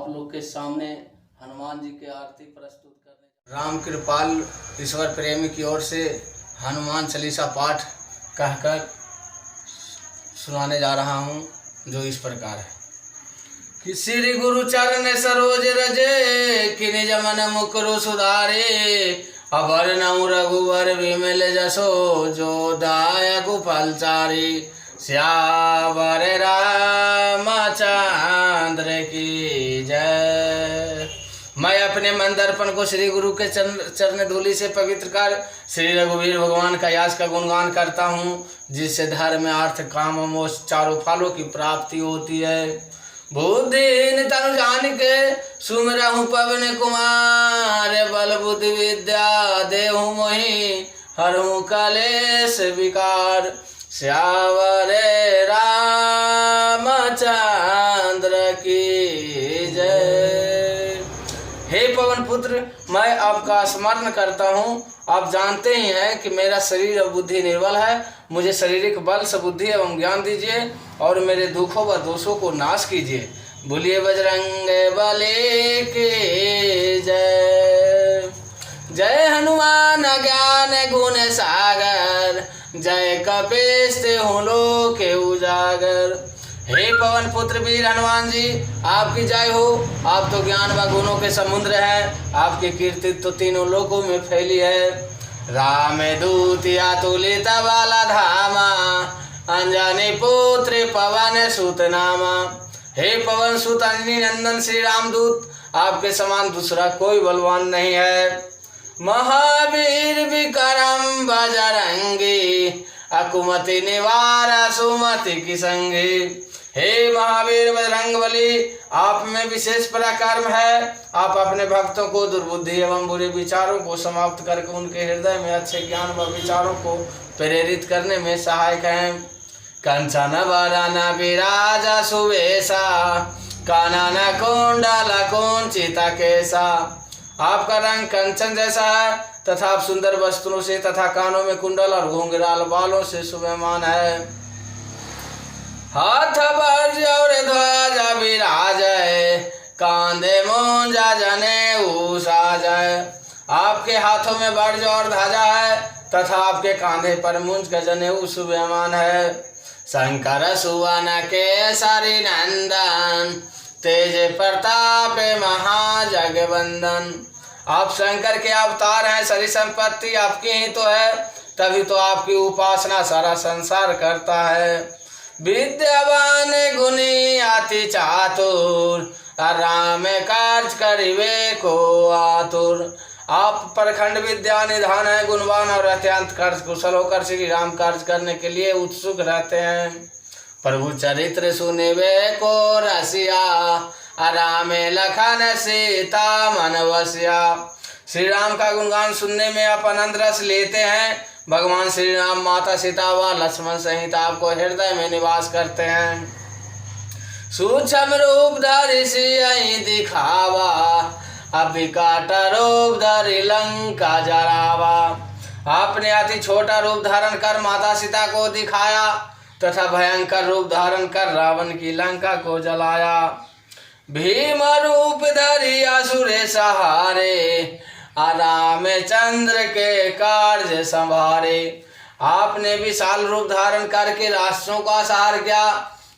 आप लोग के सामने हनुमान जी की आरती प्रस्तुत करने। राम कृपाल ईश्वर प्रेमी की ओर से हनुमान चालीसा पाठ कहकर सुनाने जा रहा हूँ, जो इस प्रकार है कि श्री गुरु चरण सरोज रजे कि निज मन मुकुरु सुधारे अबर नमु रघुवर विमल जसो जो दायक फलचारी श्यावर रामचंद्र की जय। मैं अपने मन दर्पण को श्री गुरु के चरण धूलि से पवित्र कर श्री रघुवीर भगवान का यश का गुणगान करता हूँ, जिससे धर्म अर्थ काम मोक्ष चारों फलों की प्राप्ति होती है। बुद्धि तनु जान के सुमिरहु पवन कुमार बल बुद्धि विद्या देहु मोहि हरहु कलेश विकार श्यावर रामचंद्र की जय। हे पवन पुत्र, मैं आपका स्मरण करता हूँ। आप जानते ही हैं कि मेरा शरीर और बुद्धि निर्बल है। मुझे शारीरिक बल से बुद्धि एवं ज्ञान दीजिए और मेरे दुखों व दोषों को नाश कीजिए। बोलिए बजरंग बली की जय। जय हनुमान ज्ञान गुण सागर जय कपीस तिहुँ लोक उजागर। हे पवन पुत्र वीर हनुमान जी, आपकी जय हो। आप तो ज्ञान व गुणों के समुद्र हैं। आपकी कीर्ति तो तीनों लोकों में फैली है। राम दूत अतुलित बल धामा अंजनी पुत्र पवन सुत नामा। हे पवन सुत अंजनी नंदन श्री रामदूत, आपके समान दूसरा कोई बलवान नहीं है। महावीर विक्रम बजरंगी अकुमति निवार सुमति की संगी। हे महावीर बजरंग बली, आप में विशेष पराक्रम है। आप अपने भक्तों को दुर्बुद्धि एवं बुरे विचारों को समाप्त करके उनके हृदय में अच्छे ज्ञान व विचारों को प्रेरित करने में सहायक हैं। कंचन वरन विराज सुवेशा कानन कुंडल कुंचित केसा। आपका रंग कंचन जैसा है तथा आप सुंदर वस्त्रों से तथा कानों में कुंडल और घुंघराल बालों से शोभायमान है। हाथ वर्ज और ध्वजा विराज कांधे मूंजा जने उषा जय। आपके हाथों में वर्ज और ध्वजा है तथा आपके कांधे पर मूंज का जनेऊ शोभायमान है। शंकर सुवन केसरी नंदन तेज प्रताप महाजगवंदन। आप शंकर के अवतार हैं। सारी संपत्ति आपकी ही तो है, तभी तो आपकी उपासना सारा संसार करता है। विद्यावान गुणी अति चातुर राम कार्य करिवे को आतुर। आप परखंड विद्या निधान है, गुणवान और अत्यंत कार्य कुशल होकर श्री राम कार्य करने के लिए उत्सुक रहते हैं। प्रभु चरित्र सुनिवे को रसिया राम लखन सीता मन वसिया। श्री राम का गुणगान सुनने में आप आनंद रस लेते हैं। भगवान श्री राम माता सीता व लक्ष्मण सहित आपको हृदय में निवास करते हैं। सूक्ष्म रूप धरि सियहि दिखावा अविकट रूप धरि लंका जरावा। आपने अति छोटा रूप धारण कर माता सीता को दिखाया तथा भयंकर रूप धारण कर रावण की लंका को जलाया। भीम रूप धरि असुर सहारे रामचंद्र के कार्य संभारे। आपने विशाल रूप धारण करके राष्ट्रों का सहार किया।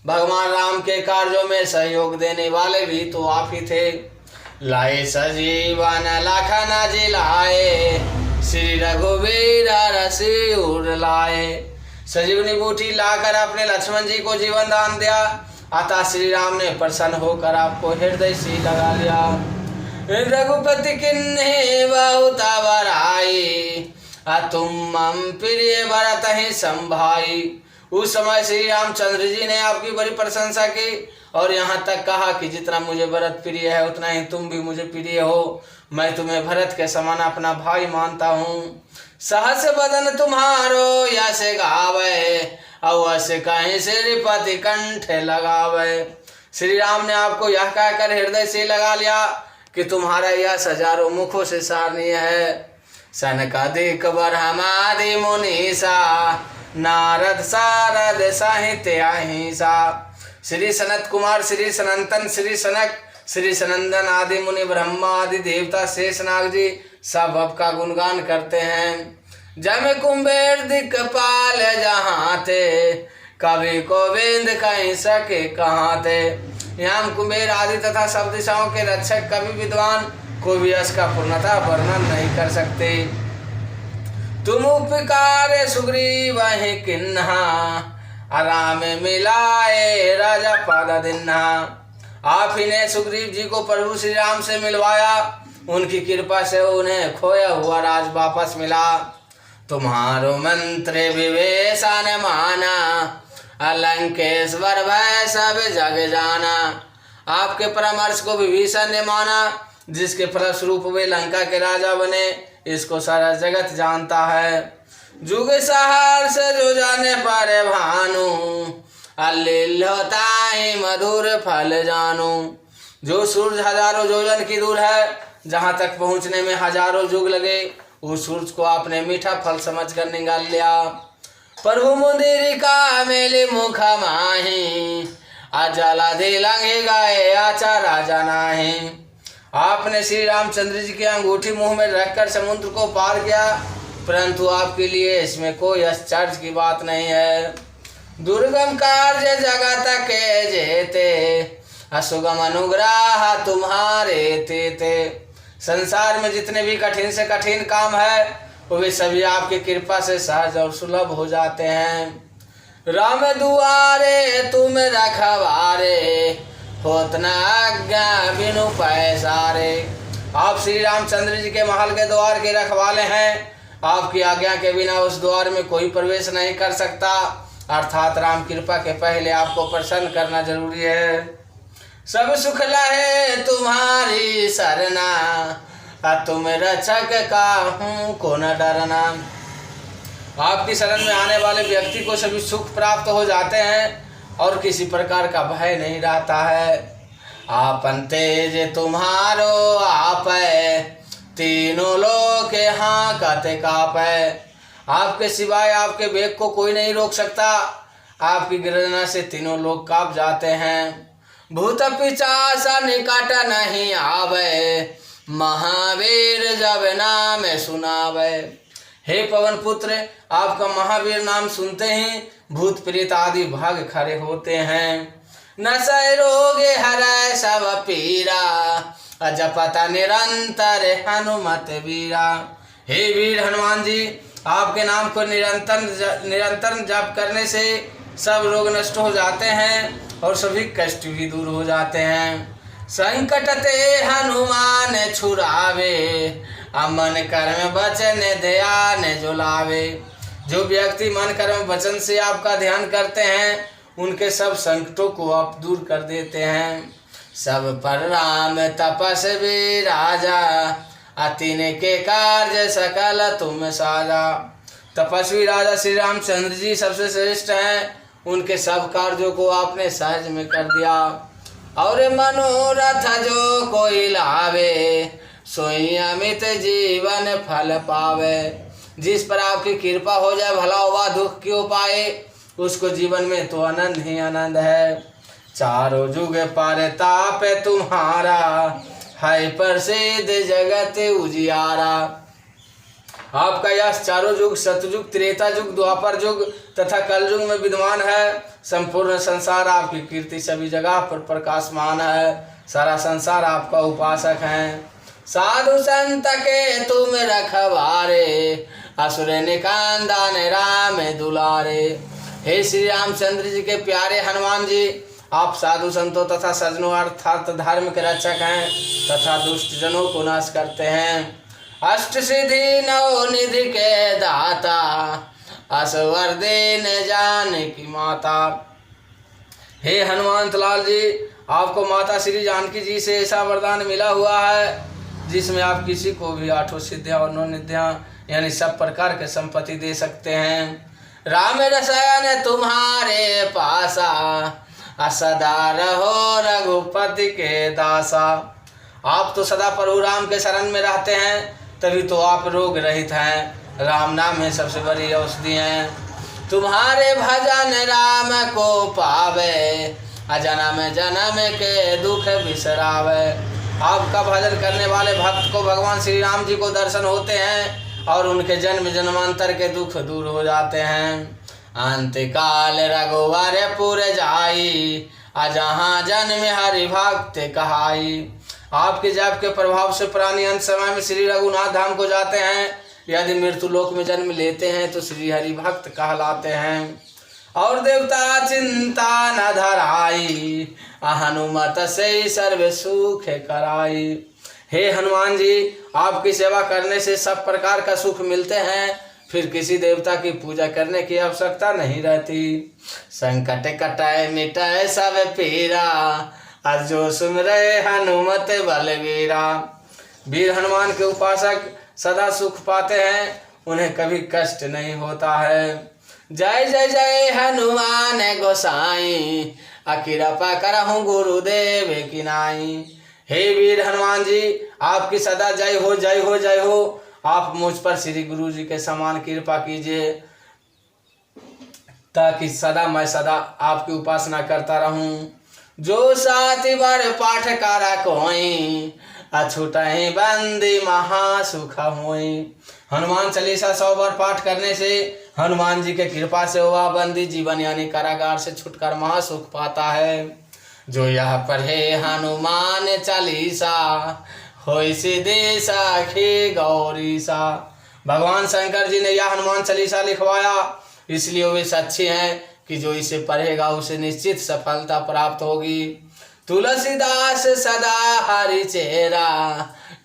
भगवान राम के कार्यों में सहयोग देने वाले भी तो आप ही थे। लाए सजीवन लखन जिलाए श्री रघुवीर रसूल लाए। संजीवनी बूटी लाकर अपने लक्ष्मण जी को जीवन दान दिया। अतः श्री राम ने प्रसन्न होकर आपको हृदय से लगा लिया। रघुपति किन्हीं बहुत बड़ाई तुम मम प्रिय भरत ही संभाई। उस समय श्री रामचंद्र जी ने आपकी बड़ी प्रशंसा की और यहाँ तक कहा कि जितना मुझे भरत प्रिय है उतना ही तुम भी मुझे प्रिय हो। मैं तुम्हें भरत के समान अपना भाई मानता हूँ। सहस बदन तुम्हारो यश गावे अवश्य कहीं श्रीपति कंठ लगावे। श्री राम ने आपको यह कहकर हृदय से लगा लिया कि तुम्हारा यश हजारों मुखों से सराहनीय है। सनकादिक ब्रह्मादि मुनीसा नारद सारद साहित्य अहिंसा। श्री सनत कुमार, श्री सनंतन, श्री सनक, श्री सनंदन आदि मुनि ब्रह्मा आदि देवता शेषनाग जी सब आपका गुणगान करते हैं। जम कुंभेर दिक्पाल जहाँ थे, कवि गोविंद कहीं सके कहाँ थे। यहाँ कुंभेर आदि तथा सब दिशाओं के रक्षक कवि विद्वान कोई भी इसका पूर्णतः वर्णन नहीं कर सकते। तुम उपकार सुग्रीव वही किन्हा, आराम मिलाए राजा पादा दिन्हा। आप ही ने सुग्रीव जी को प्रभु श्री राम से मिलवाया, उनकी कृपा से उन्हें खोया हुआ राज वापस मिला। तुम्हारो मंत्र विवेशन माना, अलंकेश्वर भय सब जग जाना। आपके परामर्श को विभीषण ने माना, जिसके फलस्वरूप वे लंका के राजा बने, इसको सारा जगत जानता है। जुग सहर्ष जो जाने पारे भानु, अल्लिल होता ही मधुर फल जानू। जो सूरज हजारों योजन की दूर है, जहाँ तक पहुँचने में हजारों युग लगे, उस सूरज को आपने मीठा फल समझकर निकाल लिया। प्रभु मुंदिर का मेले मुख माही, अजला दे लंघे गाए आचा राजा नाही। आपने श्री रामचंद्र जी की अंगूठी मुंह में रखकर समुद्र को पार किया, परंतु आपके लिए इसमें कोई आश्चर्य की बात नहीं है। दुर्गम कार्य जगत के जेते, असुगम अनुग्रह तुम्हारे ते। संसार में जितने भी कठिन से कठिन काम है, वे सभी आपकी कृपा से सहज और सुलभ हो जाते हैं। राम दुआरे तुम रखवारे, होत न आज्ञा बिनु पैसारे। आप श्री रामचंद्र जी के महल के द्वार के रखवाले हैं, आपकी आज्ञा के बिना उस द्वार में कोई प्रवेश नहीं कर सकता। अर्थात राम कृपा के पहले आपको प्रसन्न करना जरूरी है। सब सुख लहे तुम्हारी सरना, तुम रक्षक का हूँ को न डरना। आपकी शरण में आने वाले व्यक्ति को सभी सुख प्राप्त हो जाते हैं और किसी प्रकार का भय नहीं रहता है। आपन तेज तुम्हारो आप, तीनों लोग के हाँ कहते काप है। आपके सिवाय आपके वेग को कोई नहीं रोक सकता। आपकी गर्जना से तीनों लोग कांप जाते हैं। भूत पिशाच निकट नहीं आवे, महावीर जब नाम सुनावे। हे पवन पुत्र, आपका महावीर नाम सुनते ही भूत प्रेत आदि भाग खड़े होते हैं। नशय रोग हरै सब पीरा, जपत निरंतर हनुमत वीरा। हे वीर हनुमान जी, आपके नाम को निरंतर जप करने से सब रोग नष्ट हो जाते हैं और सभी कष्ट भी दूर हो जाते हैं। संकट ते हनुमान छुड़ावे, अमन कर्म वचन ध्यान जुलावे। जो व्यक्ति मन कर्म वचन से आपका ध्यान करते हैं, उनके सब संकटों को आप दूर कर देते हैं। सब पर राम तपस्वी राजा, अतिन के कार्य सकल तुम साजा। तपस्वी राजा श्री रामचंद्र जी सबसे श्रेष्ठ हैं, उनके सब कार्यों को आपने सहज में कर दिया। और मनोरथ जो कोई लावे, सोई अमित जीवन फल पावे। जिस पर आपकी कृपा हो जाए, भला हुआ दुख क्यों पाए, उसको जीवन में तो आनंद ही आनंद है। चारों जुग पर ताप तुम्हारा, है प्रसिद्ध जगत उजियारा। आपका यश चारों युग सतयुग त्रेता युग द्वापर युग तथा कल युग में विद्यमान है। संपूर्ण संसार आपकी कीर्ति सभी जगह पर प्रकाशमान है। सारा संसार आपका उपासक है। साधु संत के तुम रखवारे, असुर निकांदन राम दुलारे। हे श्री रामचंद्र जी के प्यारे हनुमान जी, आप साधु संतों तथा सज्जनों अर्थात धर्म के रक्षक हैं तथा दुष्ट जनों को नाश करते हैं। अष्ट सिद्धि नौ निधि के दाता, असवर देन जान की माता। हे हनुमंत लाल जी, आपको माता श्री जानकी जी से ऐसा वरदान मिला हुआ है जिसमें आप किसी को भी आठों सिद्धियां और नौ निधियां यानी सब प्रकार के संपत्ति दे सकते हैं। राम रसायन तुम्हारे पासा, सदा रहो रघुपति के दासा। आप तो सदा प्रभु राम के शरण में रहते हैं, तभी तो आप रोग रहित हैं। राम नाम है सबसे बड़ी औषधि है। तुम्हारे भजन राम को पावे, जन्म जन्म के दुख बिसरावे। आपका भजन करने वाले भक्त को भगवान श्री राम जी को दर्शन होते हैं और उनके जन्म जन्मांतर के दुख दूर हो जाते हैं। अंतकाल रघुवरपुर जाई, जहाँ जन्म हरि भक्त कहाई। आपके जाप के प्रभाव से प्राणी अंत समय में श्री रघुनाथ धाम को जाते हैं। यदि मृत्यु लोक में जन्म लेते हैं तो श्री हरि भक्त कहलाते हैं। और देवता चिंता न धराई, हनुमत से सर्व सुख कराई। हे हनुमान जी, आपकी सेवा करने से सब प्रकार का सुख मिलते हैं, फिर किसी देवता की पूजा करने की आवश्यकता नहीं रहती। संकट कटाए मिटाए सब पीरा, जो सुमरे हनुमत बलवीरा। वीर हनुमान के उपासक सदा सुख पाते हैं, उन्हें कभी कष्ट नहीं होता है। जय जय जय हनुमान गोसाई, कृपा करहूँ गुरुदेव की नाई। हे वीर हनुमान जी, आपकी सदा जय हो जय हो जय हो। आप मुझ पर श्री गुरु जी के समान कृपा कीजिए, ताकि मैं सदा आपकी उपासना करता रहूं। जो साथी बार पाठ करा कोई, अछूटहि बंदी महासुख होई। हनुमान चालीसा 100 बार पाठ करने से हनुमान जी के कृपा से वह बंदी जीवन यानी कारागार से छुटकर महासुख पाता है। जो यह पढ़े हनुमान चालीसा, होई सिद्धि साखी गौरीसा। भगवान शंकर जी ने यह हनुमान चालीसा लिखवाया, इसलिए वे सच्चे हैं कि जो इसे पढ़ेगा उसे निश्चित सफलता प्राप्त होगी। तुलसीदास सदा हरि चेरा,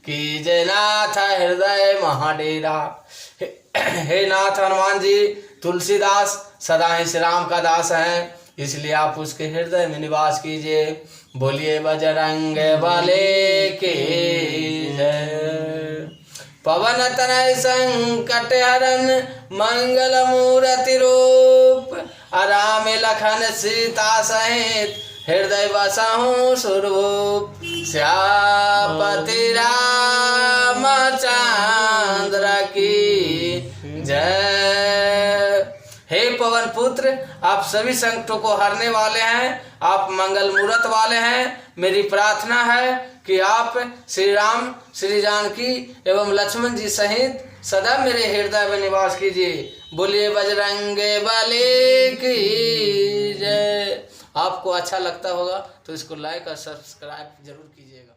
कीजे नाथ हृदय महाडेरा। हे नाथ हनुमान जी, तुलसीदास सदा ही श्री राम का दास हैं, इसलिए आप उसके हृदय में निवास कीजिए। बोलिए बजरंग बली की जय। पवन तनय संकट हरन, मंगल मूर्ति रूप। राम लखन सीता सहित, हृदय बसहु स्वरूप। श्यामपति रामचंद्र की जय। हे पवन पुत्र, आप सभी संकटों को हरने वाले हैं, आप मंगल मूर्त वाले हैं। मेरी प्रार्थना है कि आप श्री राम, श्री जानकी एवं लक्ष्मण जी सहित सदा मेरे हृदय में निवास कीजिए। बोलिए बजरंग बली की जय। आपको अच्छा लगता होगा तो इसको लाइक और सब्सक्राइब जरूर कीजिएगा।